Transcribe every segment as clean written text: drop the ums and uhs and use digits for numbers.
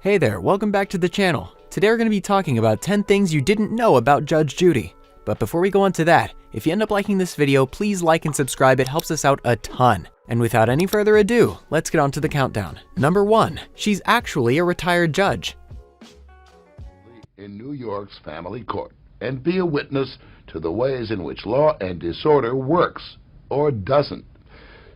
Hey there, welcome back to the channel. Today we're going to be talking about 10 things you didn't know about Judge Judy. But before we go on to that, if you end up liking this video, please like and subscribe, it helps us out a ton. And without any further ado, let's get on to the countdown. Number 1, she's actually a retired judge. In New York's family court, and be a witness to the ways in which law and disorder works, or doesn't.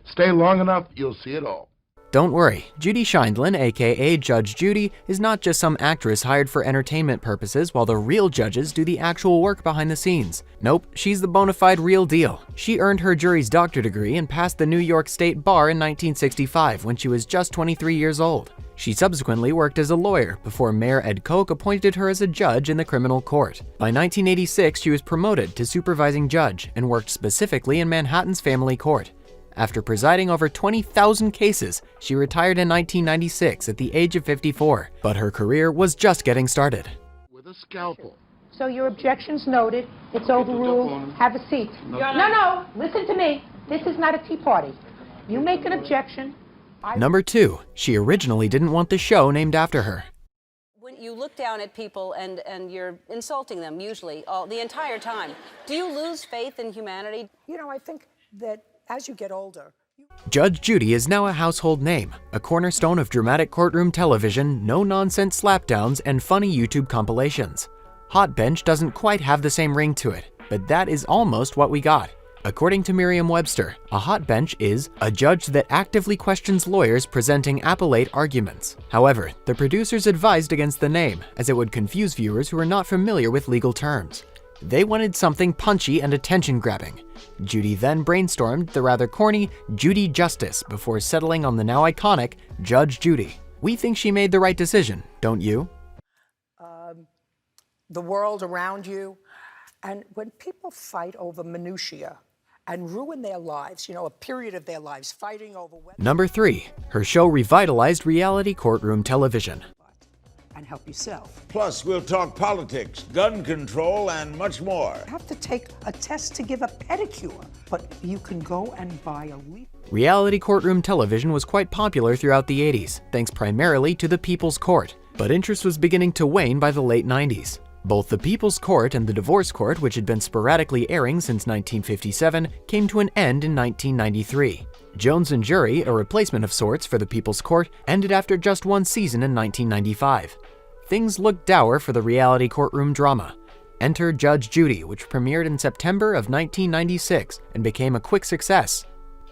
Stay long enough, you'll see it all. Don't worry, Judy Scheindlin, aka Judge Judy, is not just some actress hired for entertainment purposes while the real judges do the actual work behind the scenes. Nope, she's the bona fide real deal. She earned her juris doctor degree and passed the New York State Bar in 1965 when she was just 23 years old. She subsequently worked as a lawyer before Mayor Ed Koch appointed her as a judge in the criminal court. By 1986, she was promoted to supervising judge and worked specifically in Manhattan's family court. After presiding over 20,000 cases, she retired in 1996 at the age of 54, but her career was just getting started. With a scalpel. So your objection's noted. It's overruled. Have a seat. No, listen to me. This is not a tea party. You make an objection. Number 2, she originally didn't want the show named after her. When you look down at people and you're insulting them, usually, the entire time, do you lose faith in humanity? You know, I think that as you get older... Judge Judy is now a household name, a cornerstone of dramatic courtroom television, no-nonsense slapdowns, and funny YouTube compilations. Hot Bench doesn't quite have the same ring to it, but that is almost what we got. According to Merriam-Webster, a hot bench is a judge that actively questions lawyers presenting appellate arguments. However, the producers advised against the name, as it would confuse viewers who are not familiar with legal terms. They wanted something punchy and attention-grabbing. Judy then brainstormed the rather corny Judy Justice before settling on the now iconic Judge Judy. We think she made the right decision, don't you? The world around you, and when people fight over minutiae and ruin their lives, you know, a period of their lives fighting over... Number 3, her show revitalized reality courtroom television. And help yourself. Plus, we'll talk politics, gun control, and much more. You have to take a test to give a pedicure, but you can go and buy a leaf. Reality courtroom television was quite popular throughout the 80s, thanks primarily to the People's Court, but interest was beginning to wane by the late 90s. Both the People's Court and the Divorce Court, which had been sporadically airing since 1957, came to an end in 1993. Jones and Jury, a replacement of sorts for the People's Court, ended after just one season in 1995. Things looked dour for the reality courtroom drama. Enter Judge Judy, which premiered in September of 1996 and became a quick success.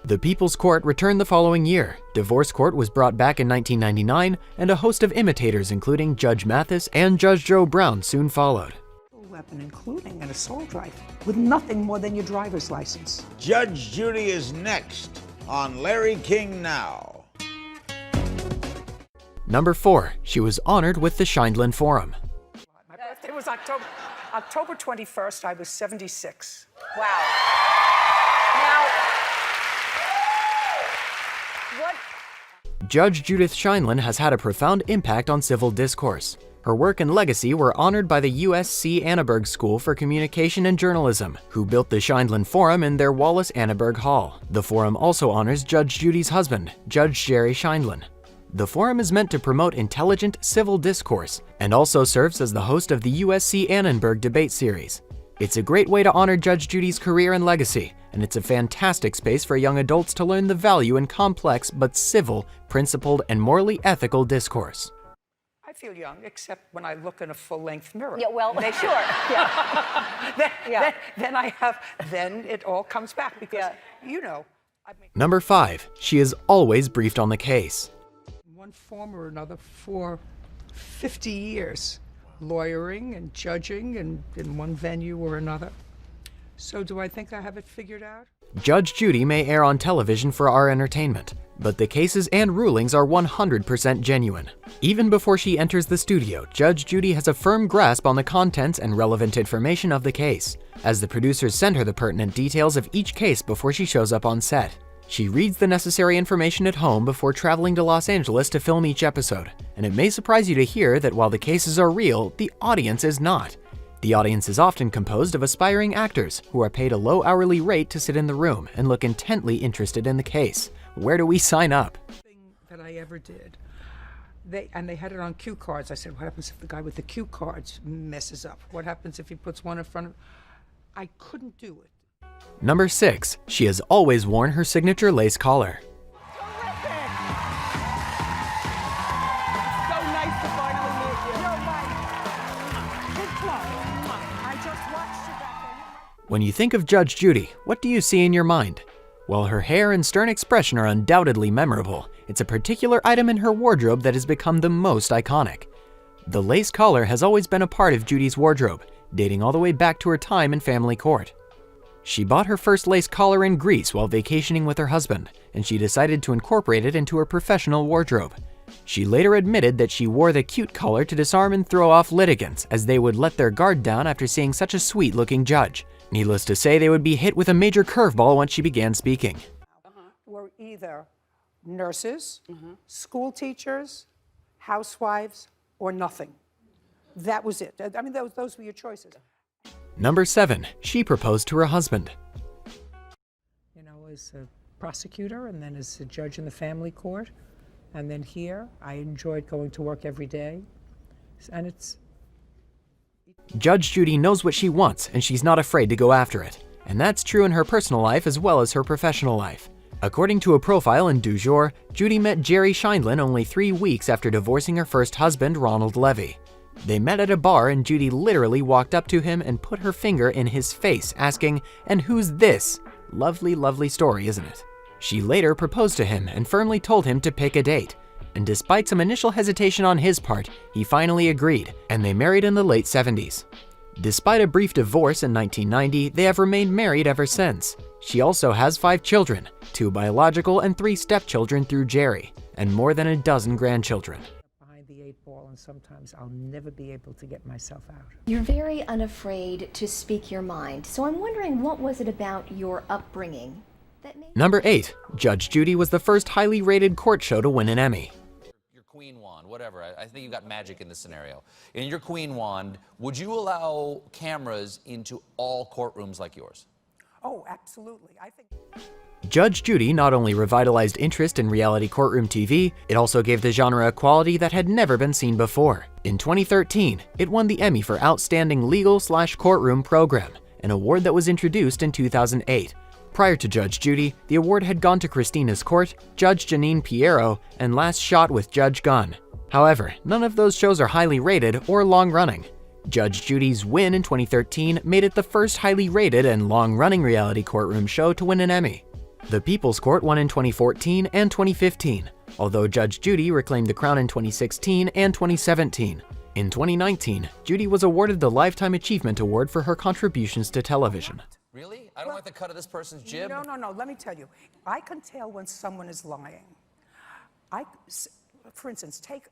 The People's Court returned the following year, Divorce Court was brought back in 1999, and a host of imitators including Judge Mathis and Judge Joe Brown soon followed. Weapon, including an assault rifle, with nothing more than your driver's license. Judge Judy is next on Larry King Now. Number 4, she was honored with the Scheindlin Forum. My birthday was October 21st. I was 76. Wow. Now, what? Judge Judith Scheindlin has had a profound impact on civil discourse. Her work and legacy were honored by the USC Annenberg School for Communication and Journalism, who built the Scheindlin Forum in their Wallace Annenberg Hall. The forum also honors Judge Judy's husband, Judge Jerry Scheindlin. The forum is meant to promote intelligent civil discourse and also serves as the host of the USC Annenberg debate series. It's a great way to honor Judge Judy's career and legacy, and it's a fantastic space for young adults to learn the value in complex but civil, principled, and morally ethical discourse. I feel young, except when I look in a full-length mirror. Yeah, well, sure. Yeah. Then it all comes back because, you know. Number 5, she is always briefed on the case. In one form or another for 50 years, lawyering and judging and in one venue or another. So do I think I have it figured out? Judge Judy may air on television for our entertainment, but the cases and rulings are 100% genuine. Even before she enters the studio, Judge Judy has a firm grasp on the contents and relevant information of the case, as the producers send her the pertinent details of each case before she shows up on set. She reads the necessary information at home before traveling to Los Angeles to film each episode, and it may surprise you to hear that while the cases are real, the audience is not. The audience is often composed of aspiring actors who are paid a low hourly rate to sit in the room and look intently interested in the case. Where do we sign up? That I ever did. They had it on cue cards. I said, what happens if the guy with the cue cards messes up? What happens if he puts one in front of... I couldn't do it. Number 6. She has always worn her signature lace collar. When you think of Judge Judy, what do you see in your mind? While her hair and stern expression are undoubtedly memorable, it's a particular item in her wardrobe that has become the most iconic. The lace collar has always been a part of Judy's wardrobe, dating all the way back to her time in family court. She bought her first lace collar in Greece while vacationing with her husband, and she decided to incorporate it into her professional wardrobe. She later admitted that she wore the cute collar to disarm and throw off litigants, as they would let their guard down after seeing such a sweet-looking judge. Needless to say, they would be hit with a major curveball once she began speaking. Were either nurses, school teachers, housewives, or nothing. That was it. I mean, those were your choices. Number 7. She proposed to her husband. You know, as a prosecutor and then as a judge in the family court. And then here, I enjoyed going to work every day. And it's... Judge Judy knows what she wants, and she's not afraid to go after it. And that's true in her personal life as well as her professional life. According to a profile in Du Jour, Judy met Jerry Scheindlin only 3 weeks after divorcing her first husband, Ronald Levy. They met at a bar and Judy literally walked up to him and put her finger in his face, asking, "And who's this?" Lovely, lovely story, isn't it? She later proposed to him and firmly told him to pick a date. And despite some initial hesitation on his part, he finally agreed, and they married in the late 70s. Despite a brief divorce in 1990, they have remained married ever since. She also has 5 children, 2 biological and 3 stepchildren through Jerry, and more than a dozen grandchildren. Behind the 8 ball, and sometimes I'll never be able to get myself out. You're very unafraid to speak your mind, so I'm wondering, what was it about your upbringing that made... Number 8. Judge Judy was the first highly rated court show to win an Emmy. Queen wand, whatever. I think you got magic in this scenario. In your queen wand, would you allow cameras into all courtrooms like yours? Oh, absolutely. I think... Judge Judy not only revitalized interest in reality courtroom TV, it also gave the genre a quality that had never been seen before. In 2013, it won the Emmy for Outstanding Legal/Courtroom Program, an award that was introduced in 2008. Prior to Judge Judy, the award had gone to Christina's Court, Judge Janine Piero, and Last Shot with Judge Gunn. However, none of those shows are highly rated or long-running. Judge Judy's win in 2013 made it the first highly rated and long-running reality courtroom show to win an Emmy. The People's Court won in 2014 and 2015, although Judge Judy reclaimed the crown in 2016 and 2017. In 2019, Judy was awarded the Lifetime Achievement Award for her contributions to television. Really? I don't like the cut of this person's jib. No. Let me tell you. I can tell when someone is lying. For instance, take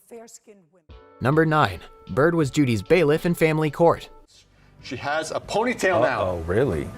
fair-skinned women. Number 9. Bird was Judy's bailiff in family court. She has a ponytail now. Oh, really?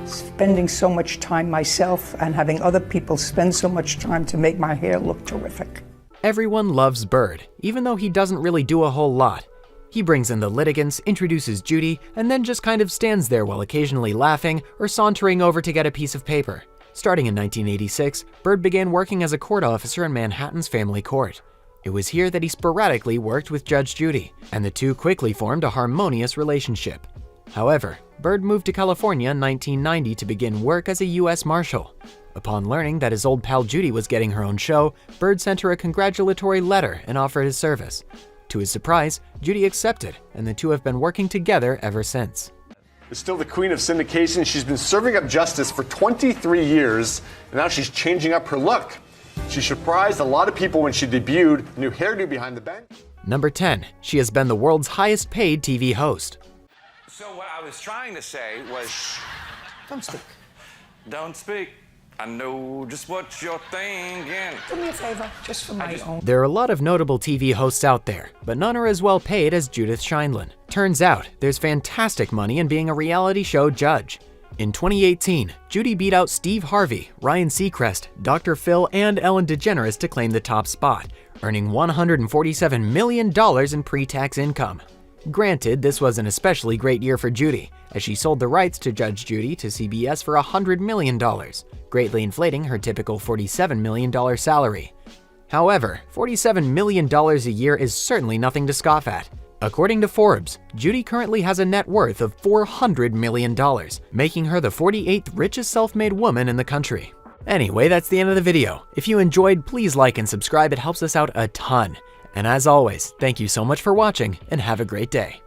Spending so much time myself and having other people spend so much time to make my hair look terrific. Everyone loves Bird, even though he doesn't really do a whole lot. He brings in the litigants, introduces Judy, and then just kind of stands there while occasionally laughing or sauntering over to get a piece of paper. Starting in 1986, Bird began working as a court officer in Manhattan's family court. It was here that he sporadically worked with Judge Judy, and the two quickly formed a harmonious relationship. However, Bird moved to California in 1990 to begin work as a U.S. Marshal. Upon learning that his old pal Judy was getting her own show, Bird sent her a congratulatory letter and offered his service. To his surprise, Judy accepted, and the two have been working together ever since. Is still the queen of syndication. She's been serving up justice for 23 years, and now she's changing up her look. She surprised a lot of people when she debuted a new hairdo behind the bench. Number 10. She has been the world's highest paid TV host. So what I was trying to say was... Don't speak. Don't speak. I know just what you're thinking. Do me a favor, just for my own. There are a lot of notable TV hosts out there, but none are as well paid as Judith Scheindlin. Turns out, there's fantastic money in being a reality show judge. In 2018, Judy beat out Steve Harvey, Ryan Seacrest, Dr. Phil, and Ellen DeGeneres to claim the top spot, earning $147 million in pre-tax income. Granted, this was an especially great year for Judy, as she sold the rights to Judge Judy to CBS for $100 million, greatly inflating her typical $47 million salary. However, $47 million a year is certainly nothing to scoff at. According to Forbes, Judy currently has a net worth of $400 million, making her the 48th richest self-made woman in the country. Anyway, that's the end of the video. If you enjoyed, please like and subscribe, it helps us out a ton. And as always, thank you so much for watching and have a great day.